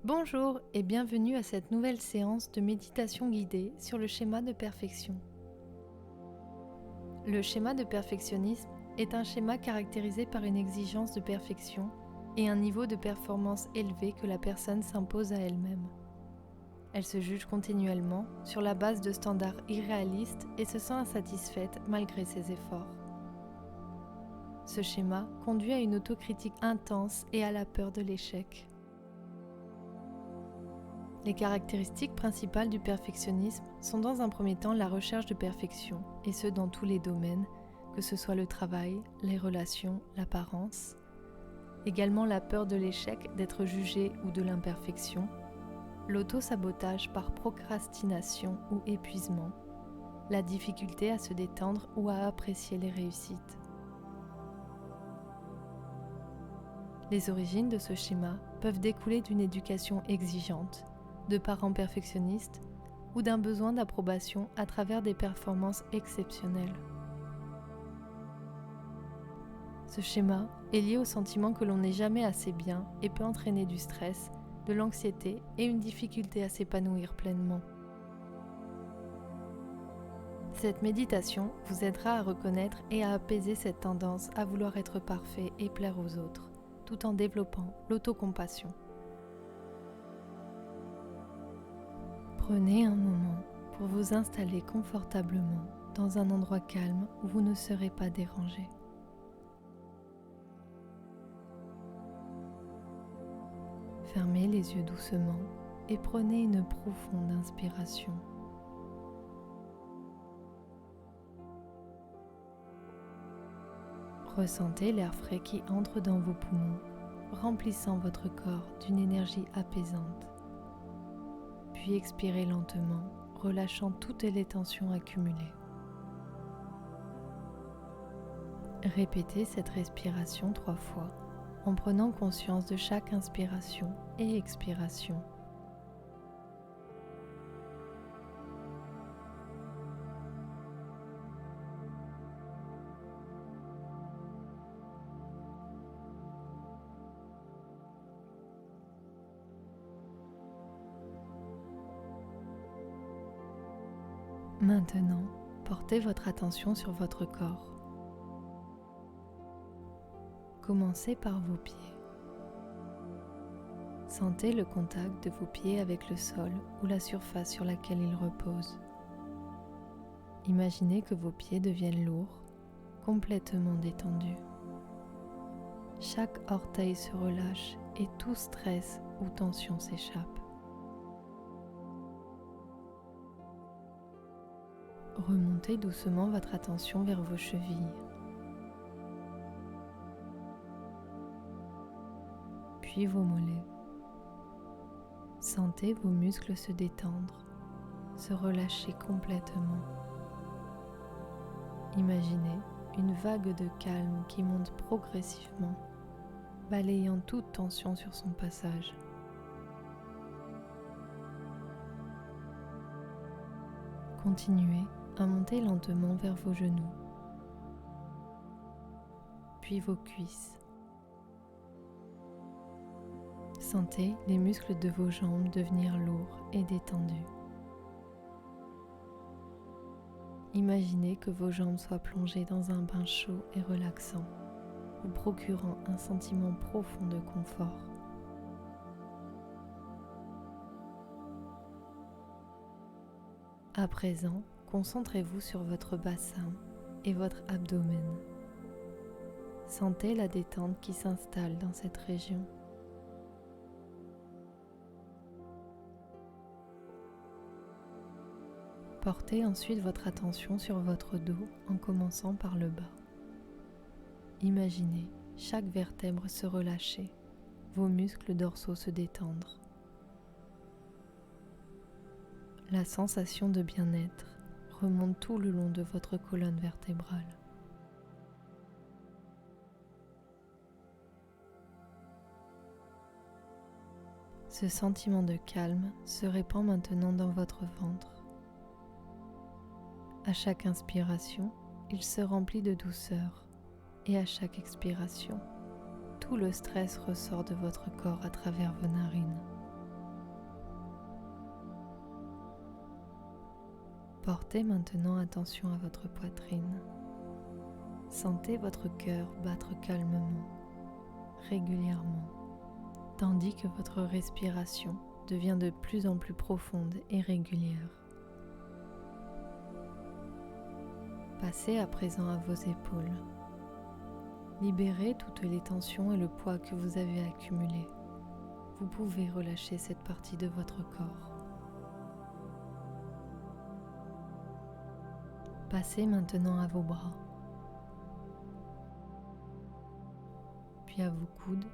Bonjour et bienvenue à cette nouvelle séance de méditation guidée sur le schéma de perfection. Le schéma de perfectionnisme est un schéma caractérisé par une exigence de perfection et un niveau de performance élevé que la personne s'impose à elle-même. Elle se juge continuellement sur la base de standards irréalistes et se sent insatisfaite malgré ses efforts. Ce schéma conduit à une autocritique intense et à la peur de l'échec. Les caractéristiques principales du perfectionnisme sont dans un premier temps la recherche de perfection, et ce dans tous les domaines, que ce soit le travail, les relations, l'apparence. Également la peur de l'échec, d'être jugé ou de l'imperfection, l'auto-sabotage par procrastination ou épuisement, la difficulté à se détendre ou à apprécier les réussites. Les origines de ce schéma peuvent découler d'une éducation exigeante, de parents perfectionnistes ou d'un besoin d'approbation à travers des performances exceptionnelles. Ce schéma est lié au sentiment que l'on n'est jamais assez bien et peut entraîner du stress, de l'anxiété et une difficulté à s'épanouir pleinement. Cette méditation vous aidera à reconnaître et à apaiser cette tendance à vouloir être parfait et plaire aux autres, tout en développant l'autocompassion. Prenez un moment pour vous installer confortablement dans un endroit calme où vous ne serez pas dérangé. Fermez les yeux doucement et prenez une profonde inspiration. Ressentez l'air frais qui entre dans vos poumons, remplissant votre corps d'une énergie apaisante. Puis expirez lentement, relâchant toutes les tensions accumulées. Répétez cette respiration 3 fois en prenant conscience de chaque inspiration et expiration. Maintenant, portez votre attention sur votre corps. Commencez par vos pieds. Sentez le contact de vos pieds avec le sol ou la surface sur laquelle ils reposent. Imaginez que vos pieds deviennent lourds, complètement détendus. Chaque orteil se relâche et tout stress ou tension s'échappe. Remontez doucement votre attention vers vos chevilles. Puis vos mollets. Sentez vos muscles se détendre, se relâcher complètement. Imaginez une vague de calme qui monte progressivement, balayant toute tension sur son passage. Continuez à monter lentement vers vos genoux, puis vos cuisses. Sentez les muscles de vos jambes devenir lourds et détendus. Imaginez que vos jambes soient plongées dans un bain chaud et relaxant, vous procurant un sentiment profond de confort. À présent, concentrez-vous sur votre bassin et votre abdomen. Sentez la détente qui s'installe dans cette région. Portez ensuite votre attention sur votre dos en commençant par le bas. Imaginez chaque vertèbre se relâcher, vos muscles dorsaux se détendre. La sensation de bien-être remonte tout le long de votre colonne vertébrale. Ce sentiment de calme se répand maintenant dans votre ventre. À chaque inspiration, il se remplit de douceur et à chaque expiration, tout le stress ressort de votre corps à travers vos narines. Portez maintenant attention à votre poitrine. Sentez votre cœur battre calmement, régulièrement, tandis que votre respiration devient de plus en plus profonde et régulière. Passez à présent à vos épaules. Libérez toutes les tensions et le poids que vous avez accumulés. Vous pouvez relâcher cette partie de votre corps. Passez maintenant à vos bras, puis à vos coudes,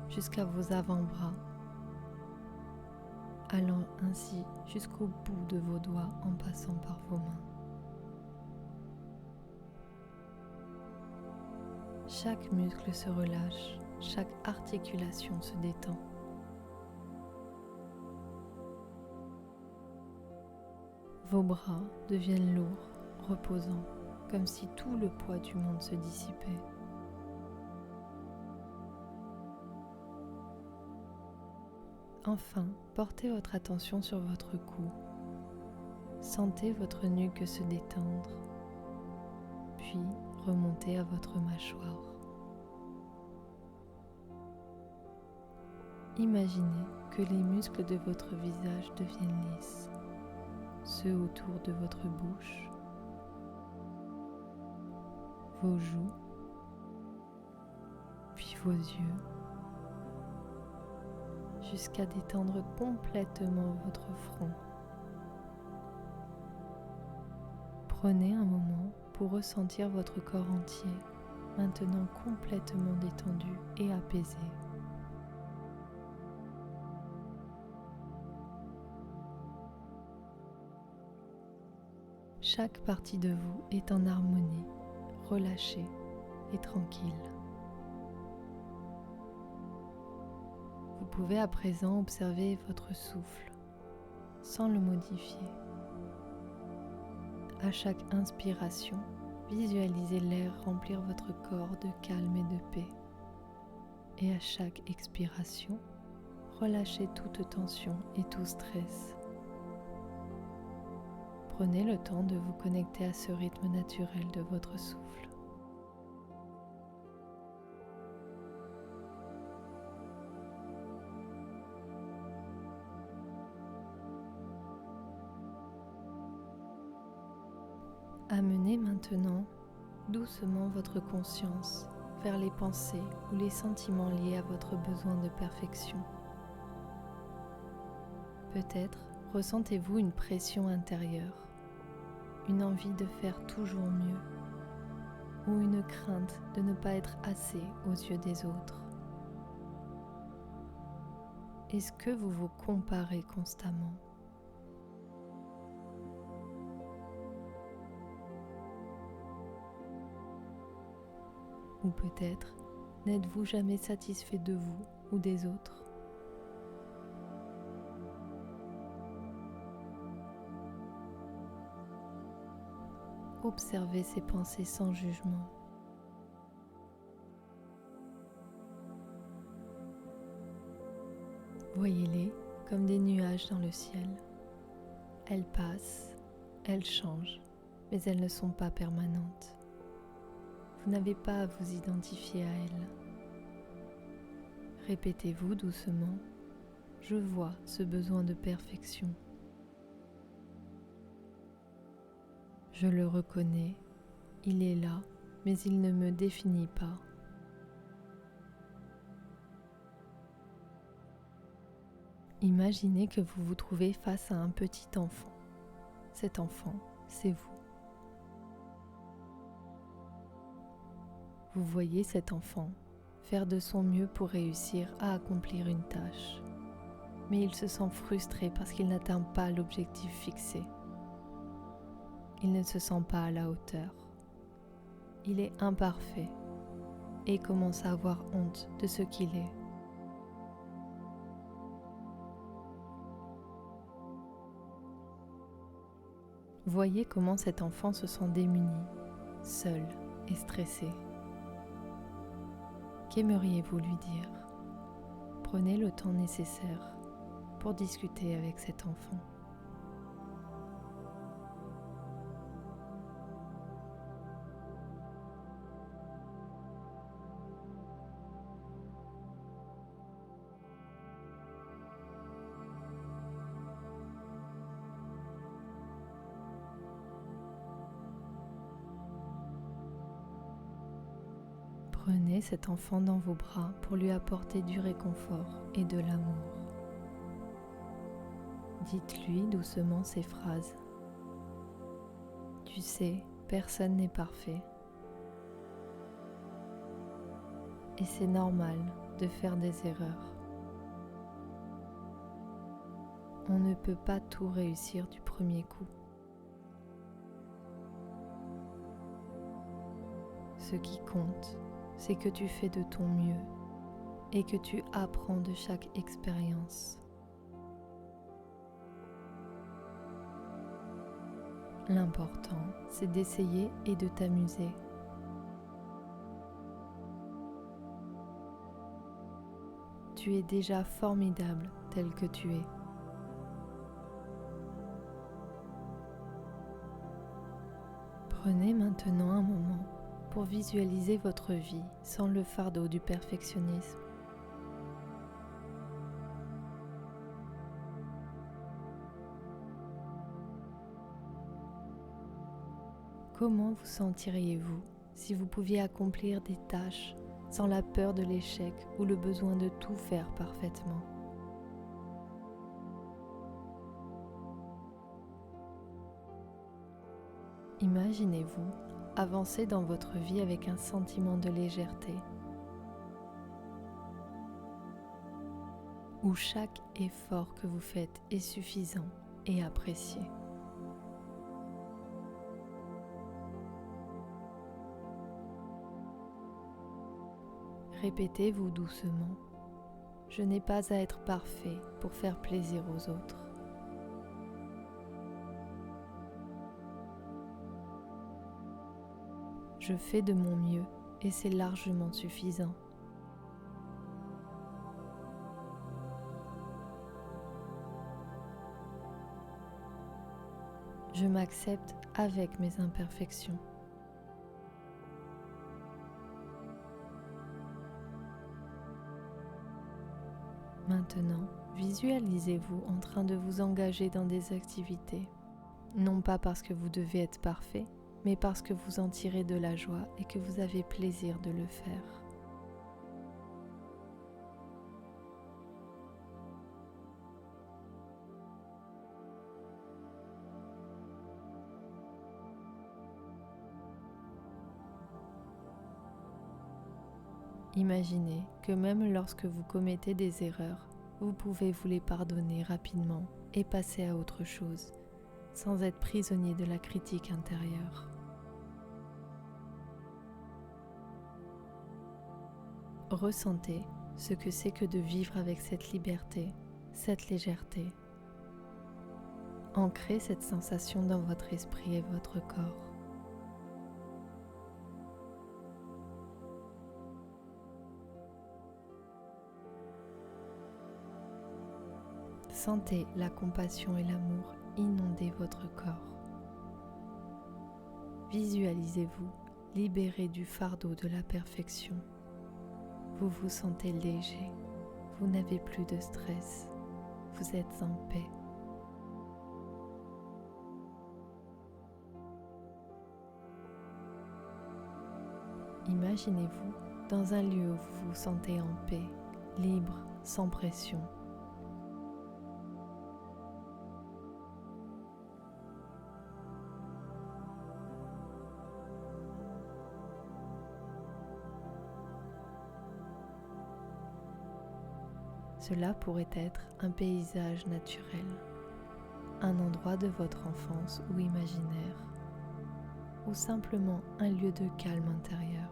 jusqu'à vos avant-bras, allant ainsi jusqu'au bout de vos doigts en passant par vos mains. Chaque muscle se relâche, chaque articulation se détend. Vos bras deviennent lourds, reposants, comme si tout le poids du monde se dissipait. Enfin, portez votre attention sur votre cou. Sentez votre nuque se détendre, puis remontez à votre mâchoire. Imaginez que les muscles de votre visage deviennent lisses, ceux autour de votre bouche, vos joues, puis vos yeux, jusqu'à détendre complètement votre front. Prenez un moment pour ressentir votre corps entier, maintenant complètement détendu et apaisé. Chaque partie de vous est en harmonie, relâchée et tranquille. Vous pouvez à présent observer votre souffle sans le modifier. À chaque inspiration, visualisez l'air remplir votre corps de calme et de paix. Et à chaque expiration, relâchez toute tension et tout stress. Prenez le temps de vous connecter à ce rythme naturel de votre souffle. Amenez maintenant doucement votre conscience vers les pensées ou les sentiments liés à votre besoin de perfection. Peut-être ressentez-vous une pression intérieure, une envie de faire toujours mieux ou une crainte de ne pas être assez aux yeux des autres. Est-ce que vous vous comparez constamment ? Ou peut-être n'êtes-vous jamais satisfait de vous ou des autres ? Observez ces pensées sans jugement. Voyez-les comme des nuages dans le ciel. Elles passent, elles changent, mais elles ne sont pas permanentes. Vous n'avez pas à vous identifier à elles. Répétez-vous doucement, je vois ce besoin de perfection. Je le reconnais, il est là, mais il ne me définit pas. Imaginez que vous vous trouvez face à un petit enfant. Cet enfant, c'est vous. Vous voyez cet enfant faire de son mieux pour réussir à accomplir une tâche, mais il se sent frustré parce qu'il n'atteint pas l'objectif fixé. Il ne se sent pas à la hauteur. Il est imparfait et commence à avoir honte de ce qu'il est. Voyez comment cet enfant se sent démuni, seul et stressé. Qu'aimeriez-vous lui dire ? Prenez le temps nécessaire pour discuter avec cet enfant. Prenez cet enfant dans vos bras pour lui apporter du réconfort et de l'amour. Dites-lui doucement ces phrases. Tu sais, personne n'est parfait. Et c'est normal de faire des erreurs. On ne peut pas tout réussir du premier coup. Ce qui compte, c'est que tu fais de ton mieux et que tu apprends de chaque expérience. L'important, c'est d'essayer et de t'amuser. Tu es déjà formidable tel que tu es. Prenez maintenant un moment pour visualiser votre vie sans le fardeau du perfectionnisme. Comment vous sentiriez-vous si vous pouviez accomplir des tâches sans la peur de l'échec ou le besoin de tout faire parfaitement? Imaginez-vous avancer dans votre vie avec un sentiment de légèreté, où chaque effort que vous faites est suffisant et apprécié. Répétez-vous doucement, je n'ai pas à être parfait pour faire plaisir aux autres. Je fais de mon mieux et c'est largement suffisant. Je m'accepte avec mes imperfections. Maintenant, visualisez-vous en train de vous engager dans des activités, non pas parce que vous devez être parfait, mais parce que vous en tirez de la joie et que vous avez plaisir de le faire. Imaginez que même lorsque vous commettez des erreurs, vous pouvez vous les pardonner rapidement et passer à autre chose, sans être prisonnier de la critique intérieure. Ressentez ce que c'est que de vivre avec cette liberté, cette légèreté. Ancrez cette sensation dans votre esprit et votre corps. Sentez la compassion et l'amour inonder votre corps. Visualisez-vous libéré du fardeau de la perfection. Vous vous sentez léger, vous n'avez plus de stress, vous êtes en paix. Imaginez-vous dans un lieu où vous vous sentez en paix, libre, sans pression. Cela pourrait être un paysage naturel, un endroit de votre enfance ou imaginaire, ou simplement un lieu de calme intérieur.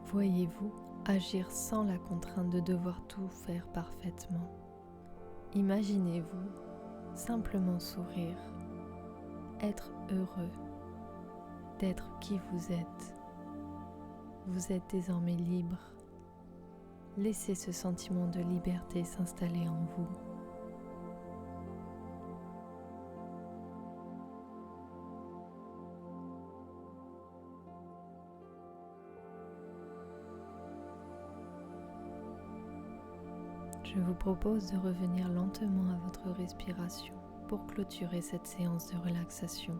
Voyez-vous agir sans la contrainte de devoir tout faire parfaitement. Imaginez-vous simplement sourire, être heureux d'être qui vous êtes. Vous êtes désormais libre. Laissez ce sentiment de liberté s'installer en vous. Je Je vous propose de revenir lentement à votre respiration pour clôturer cette séance de relaxation.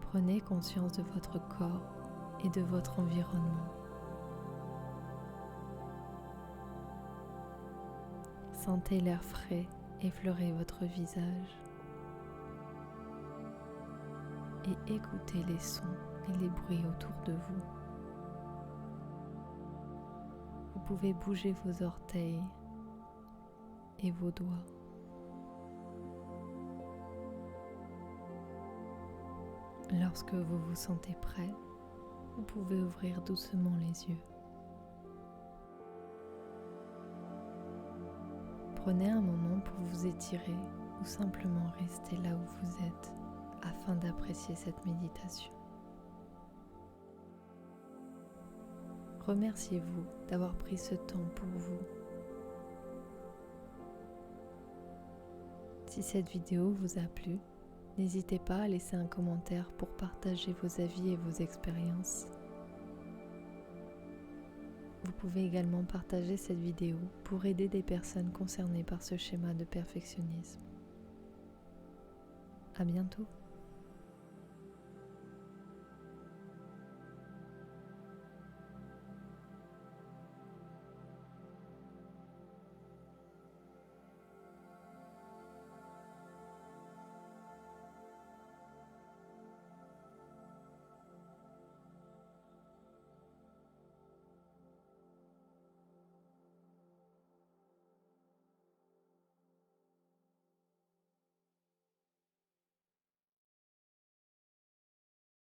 Prenez conscience de votre corps et de votre environnement. Sentez l'air frais effleurer votre visage et écoutez les sons et les bruits autour de vous. Vous pouvez bouger vos orteils et vos doigts. Lorsque vous vous sentez prêt, vous pouvez ouvrir doucement les yeux. Prenez un moment pour vous étirer ou simplement rester là où vous êtes afin d'apprécier cette méditation. Remerciez-vous d'avoir pris ce temps pour vous. Si cette vidéo vous a plu, n'hésitez pas à laisser un commentaire pour partager vos avis et vos expériences. Vous pouvez également partager cette vidéo pour aider des personnes concernées par ce schéma de perfectionnisme. À bientôt.